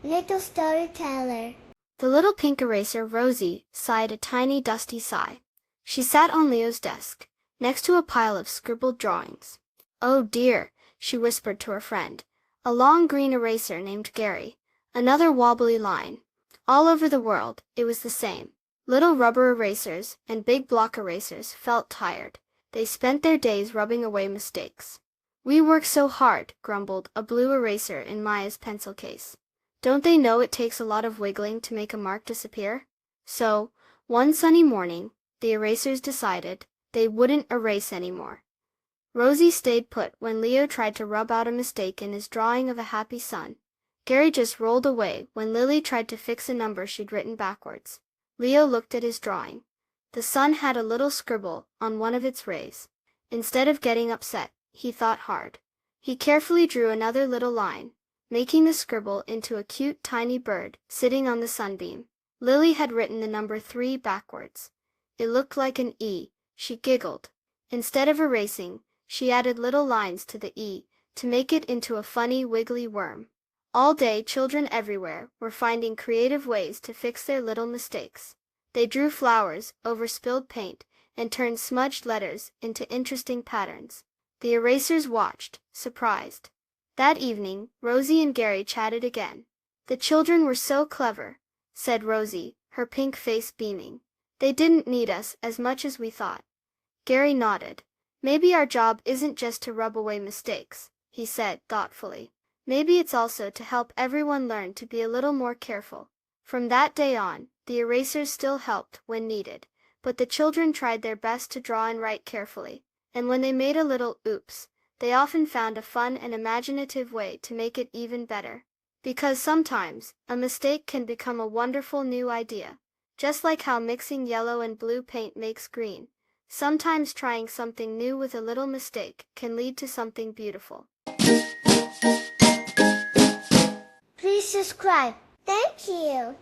Little storyteller. The little pink eraser, Rosie, sighed a tiny dusty sigh. She sat on Leo's desk, next to a pile of scribbled drawings. "Oh dear," she whispered to her friend. "A long green eraser named Gary. Another wobbly line." All over the world, it was the same. Little rubber erasers and big block erasers felt tired. They spent their days rubbing away mistakes. "We work so hard," grumbled a blue eraser in Maya's pencil case. "Don't they know it takes a lot of wiggling to make a mark disappear?" So, one sunny morning, the erasers decided they wouldn't erase anymore. Rosie stayed put when Leo tried to rub out a mistake in his drawing of a happy sun. Gary just rolled away when Lily tried to fix a number she'd written backwards. Leo looked at his drawing. The sun had a little scribble on one of its rays. Instead of getting upset, he thought hard. He carefully drew another little line, making the scribble into a cute tiny bird sitting on the sunbeam. Lily had written the number 3 backwards. It looked like an E. She giggled. Instead of erasing, she added little lines to the E to make it into a funny wiggly worm. All day, children everywhere were finding creative ways to fix their little mistakes. They drew flowers over spilled paint and turned smudged letters into interesting patterns. The erasers watched, surprised. That evening, Rosie and Gary chatted again. "The children were so clever," said Rosie, her pink face beaming. "They didn't need us as much as we thought." Gary nodded. "Maybe our job isn't just to rub away mistakes," he said thoughtfully. "Maybe it's also to help everyone learn to be a little more careful." From that day on, the erasers still helped when needed, but the children tried their best to draw and write carefully, and when they made a little oops, they often found a fun and imaginative way to make it even better. Because sometimes, a mistake can become a wonderful new idea. Just like how mixing yellow and blue paint makes green, sometimes trying something new with a little mistake can lead to something beautiful. Please subscribe. Thank you.